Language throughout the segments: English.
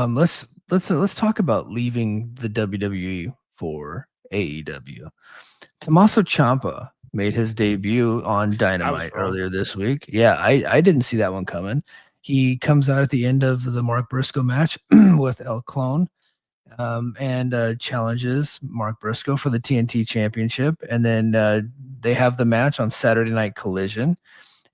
Let's talk about leaving the WWE for AEW. Tommaso Ciampa made his debut on I was Dynamite wrong. earlier this week. Yeah, I didn't see that one coming. He comes out at the end of the Mark Briscoe match with El Clone, and challenges Mark Briscoe for the TNT Championship, and then they have the match on Saturday Night Collision,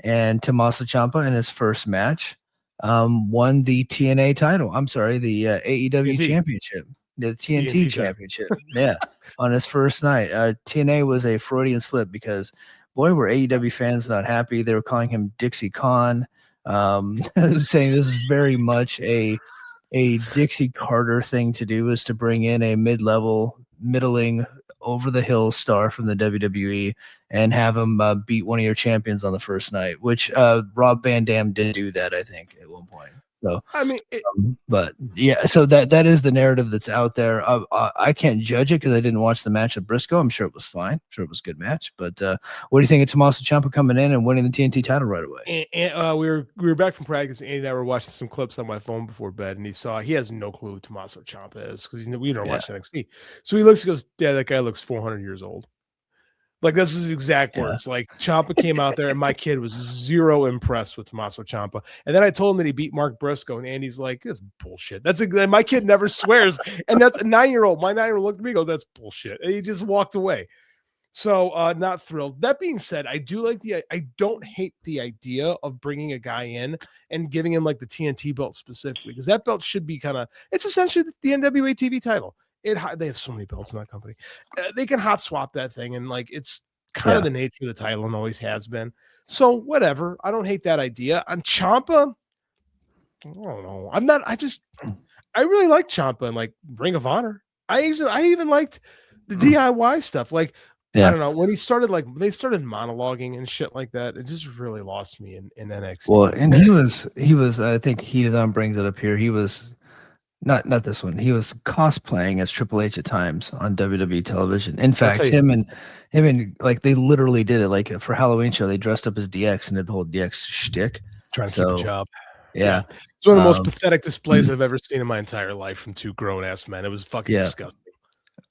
and Tommaso Ciampa in his first match won the TNA title. I'm sorry, the AEW TNT. Championship, the TNT TNT title. Championship. Yeah, on his first night. TNA was a Freudian slip because, boy, were AEW fans not happy. They were calling him Dixie Khan, saying this is very much a Dixie Carter thing to do, is to bring in a mid-level, middling, over-the-hill star from the WWE and have him beat one of your champions on the first night, which Rob Van Dam did do that, I think, at one point. So, I mean, but yeah, so that is the narrative that's out there. I can't judge it because I didn't watch the match at Briscoe. I'm sure it was fine. I'm sure it was a good match. But what do you think of Tommaso Ciampa coming in and winning the TNT title right away? we were back from practice. Andy and I were watching some clips on my phone before bed, and he has no clue who Tommaso Ciampa is because we don't watch NXT. So he looks, he goes, "Yeah, that guy looks 400 years old." Like, that's his exact words. Like, Ciampa came out there, and my kid was zero impressed with Tommaso Ciampa. And then I told him that he beat Mark Briscoe, and Andy's like, "That's bullshit." My kid never swears, and that's a 9-year-old. My 9-year-old looked at me and goes, "That's bullshit," and he just walked away. So not thrilled. That being said, I don't hate the idea of bringing a guy in and giving him like the TNT belt specifically, because that belt should be it's essentially the NWA TV title. They have so many belts in that company. They can hot swap that thing, and like it's kind of the nature of the title and always has been. So whatever. I don't hate that idea. On Ciampa, I don't know. I really like Ciampa and like Ring of Honor. I even liked the DIY stuff. Like, I don't know, when they started monologuing and shit like that, it just really lost me in NXT. Well, and he was I think Heated On brings it up here. He was not this one. He was cosplaying as Triple H at times on WWE television. In fact, him and like they literally did it. Like for Halloween show, they dressed up as DX and did the whole DX shtick. Trying to keep a job. Yeah. It's one of the most pathetic displays I've ever seen in my entire life from two grown-ass men. It was fucking disgusting.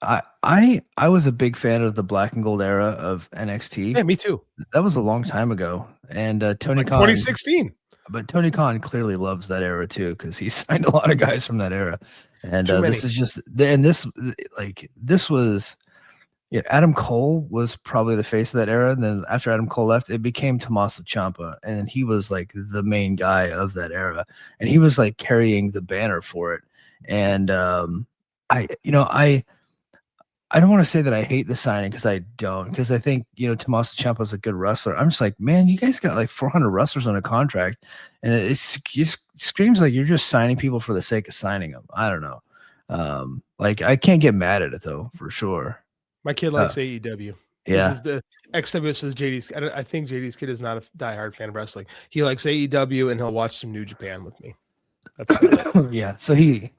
I was a big fan of the black and gold era of NXT. Yeah, me too. That was a long time ago. And Tony Khan, 2016. But Tony Khan clearly loves that era too, because he signed a lot of guys from that era. And this is just, and this was, Adam Cole was probably the face of that era. And then after Adam Cole left, it became Tommaso Ciampa, and he was like the main guy of that era, and he was like carrying the banner for it. And I don't want to say that I hate the signing, because I don't, because I think, Tommaso Ciampa is a good wrestler. I'm just like, man, you guys got like 400 wrestlers on a contract, and it screams like you're just signing people for the sake of signing them. I don't know. Like, I can't get mad at it though, for sure. My kid likes AEW. Yeah. This is the XW says JD's. I think JD's kid is not a diehard fan of wrestling. He likes AEW, and he'll watch some New Japan with me. Yeah, so he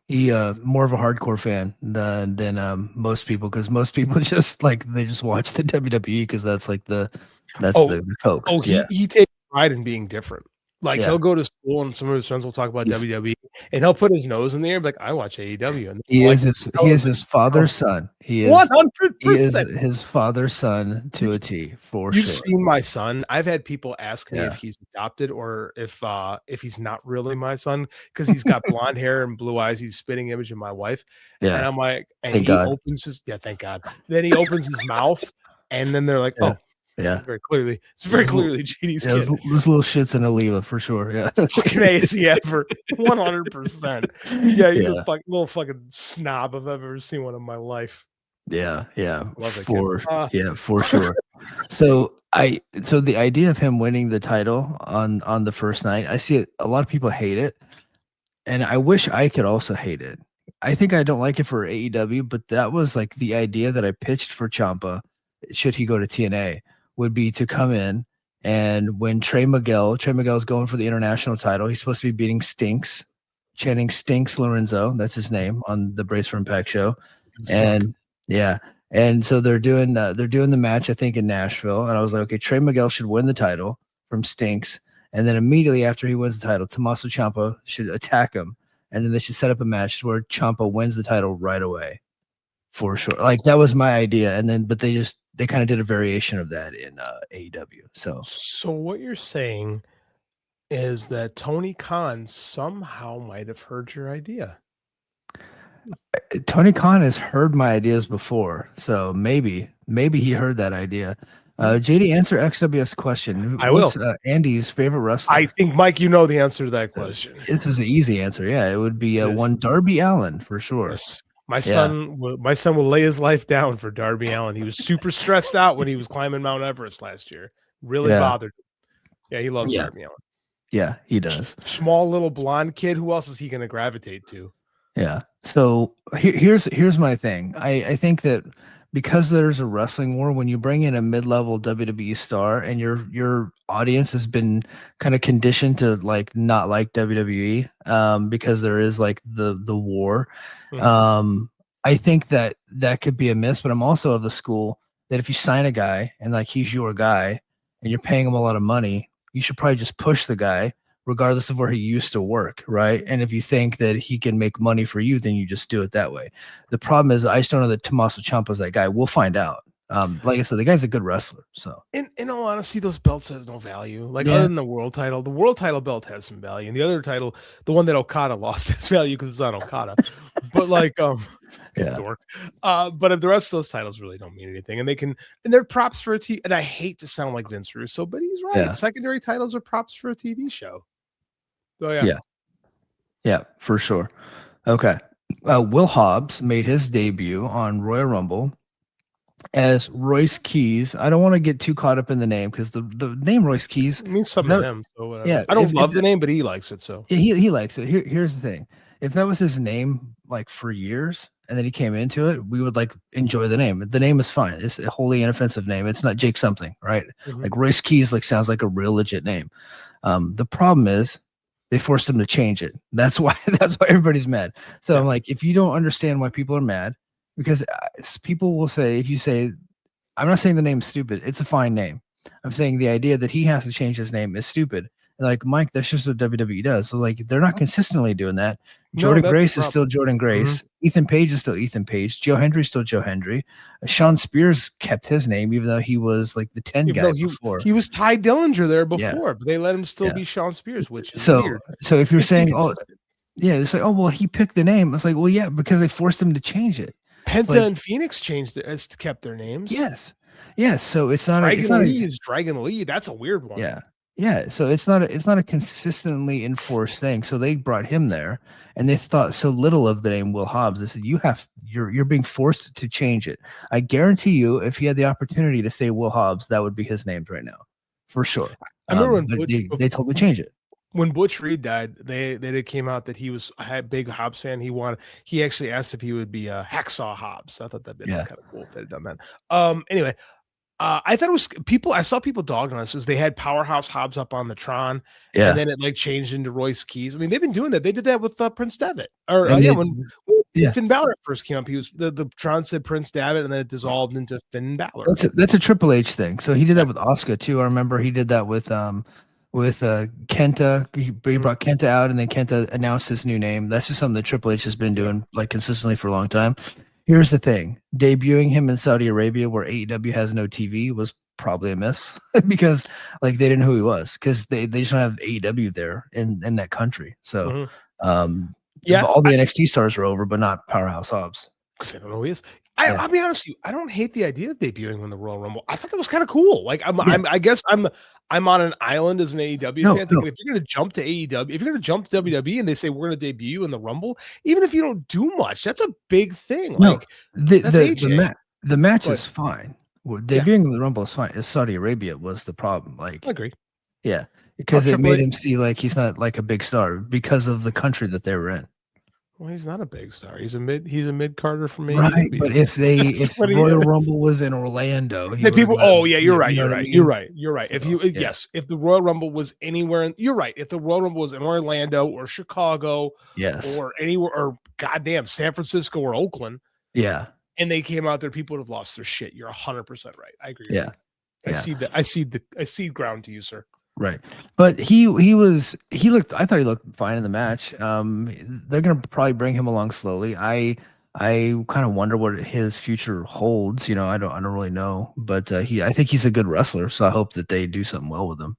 more of a hardcore fan than most people, because most people just watch the WWE because that's the coke. Oh, he takes pride in being different. Like, he'll go to school and some of his friends will talk about WWE, and he'll put his nose in the air and be like, "I watch AEW." And he is his father's son. He is 100%. He is his father's son to a T, for sure. You've seen my son. I've had people ask me if he's adopted or if he's not really my son, because he's got blonde hair and blue eyes. He's spitting image of my wife. Yeah. And I'm like, and thank God. Opens his thank God. Then he opens his mouth, and then they're like, "Oh." Yeah, it's very clearly JD's kid. This little shit's an Oliva for sure. Yeah, fucking A ever, 100%. Yeah, he's a little fucking snob if I've ever seen one in my life. Yeah, for sure. So the idea of him winning the title on the first night, I see it. A lot of people hate it, and I wish I could also hate it. I think I don't like it for AEW, but that was like the idea that I pitched for Ciampa, should he go to TNA, would be to come in, and when Trey Miguel's going for the international title, he's supposed to be beating chanting Stinks Lorenzo, that's his name, on the Brace for Impact show. And so they're doing the match, I think, in Nashville, and I was like, okay, Trey Miguel should win the title from Stinks, and then immediately after he wins the title, Tommaso Ciampa should attack him and then they should set up a match where Ciampa wins the title right away, for sure. Like that was my idea, and then but they kind of did a variation of that in AEW. So what you're saying is that Tony Khan somehow might have heard your idea. Tony Khan has heard my ideas before, so maybe he heard that idea. JD, answer XWS question. I What's will. Andy's favorite wrestler? I think, Mike, you know the answer to that question. This is an easy answer. Yeah, it would be one Darby Allin for sure. Yes. My son will lay his life down for Darby Allin. He was super stressed out when he was climbing Mount Everest last year. Really bothered him. Yeah, he loves Darby Allin. Yeah, he does. Small little blonde kid. Who else is he going to gravitate to? Yeah. So here's my thing. I think that because there's a wrestling war, when you bring in a mid-level WWE star and your audience has been kind of conditioned to like not like WWE, because there is like the war. I think that could be a miss, but I'm also of the school that if you sign a guy and like he's your guy and you're paying him a lot of money, you should probably just push the guy regardless of where he used to work, right? And if you think that he can make money for you, then you just do it that way. The problem is I just don't know that Tommaso Ciampa is that guy. We'll find out. Like I said, the guy's a good wrestler. So in all honesty, those belts have no value. Like other than the world title belt has some value. And the other title, the one that Okada lost, has value because it's on Okada. But like dork. But if the rest of those titles really don't mean anything, and they're props for a TV. And I hate to sound like Vince Russo, but he's right. Yeah. Secondary titles are props for a TV show. So yeah, for sure. Okay. Will Hobbs made his debut on Royal Rumble as Royce Keys. I don't want to get too caught up in the name because the name Royce Keys means something to him. So whatever. Yeah, I don't love the name, but he likes it. So he likes it. Here's the thing: if that was his name like for years, and then he came into it, we would like enjoy the name. The name is fine. It's a wholly inoffensive name. It's not Jake something, right? Like Royce Keys like sounds like a real legit name. The problem is they forced him to change it. That's why everybody's mad. So I'm like, if you don't understand why people are mad, because people will say, if you say, I'm not saying the name's stupid, it's a fine name. I'm saying the idea that he has to change his name is stupid. And like, Mike, that's just what WWE does. So like, they're not consistently doing that. Jordan Grace is still Jordan Grace. Ethan Page is still Ethan Page. Joe Hendry is still Joe Hendry. Sean Spears kept his name, even though he was like the 10 guy before. He was Ty Dillinger there before, but they let him still be Sean Spears, which is weird. So if you're saying, it's like, oh, well, he picked the name. It's like, well, yeah, because they forced him to change it. Penta and Phoenix kept their names. Yes. So it's not Dragon Lee. That's a weird one. Yeah. So it's not a consistently enforced thing. So they brought him there, and they thought so little of the name Will Hobbs. They said you're being forced to change it. I guarantee you, if he had the opportunity to say Will Hobbs, that would be his name right now, for sure. I remember when they told me to change it. When Butch Reed died, they came out that he was a big Hobbs fan. He actually asked if he would be a Hacksaw Hobbs. I thought that'd been kind of cool if they'd done that. Anyway, I thought it was people. I saw people dogging us as they had Powerhouse Hobbs up on the Tron, and then it like changed into Royce Keys. I mean, they've been doing that. They did that with Prince Devitt, when Finn Balor first came up, he was the Tron said Prince Devitt, and then it dissolved into Finn Balor. That's a Triple H thing. So he did that with Asuka too. I remember he did that with Kenta. He brought Kenta out, and then Kenta announced his new name. That's just something that Triple H has been doing like consistently for a long time. Here's the thing: debuting him in Saudi Arabia, where AEW has no TV, was probably a miss because like they didn't know who he was because they just don't have AEW there in that country. So all the NXT stars are over, but not Powerhouse Hobbs because they don't know who he is. I'll be honest with you, I don't hate the idea of debuting in the Royal Rumble. I thought that was kind of cool. Like I guess I'm on an island as an AEW fan. Thinking if you're going to jump to AEW, if you're going to jump to WWE and they say we're going to debut in the Rumble, even if you don't do much, that's a big thing. Like the match is fine. Debuting in the Rumble is fine. Saudi Arabia was the problem. Like I agree. Yeah, because it made him see like he's not like a big star because of the country that they were in. Well, he's not a big star. He's a mid Carter for me. Right, but if Royal Rumble was in Orlando, you're right. You're right. If the Royal Rumble was anywhere, you're right. If the Royal Rumble was in Orlando or Chicago, or anywhere, or goddamn San Francisco or Oakland, and they came out there, people would have lost their shit. You're 100% right. I agree. Yeah, I see ground to you, sir. Right. But he looked I thought he looked fine in the match. They're gonna probably bring him along slowly. I kind of wonder what his future holds. I don't really know. But I think he's a good wrestler, so I hope that they do something well with him.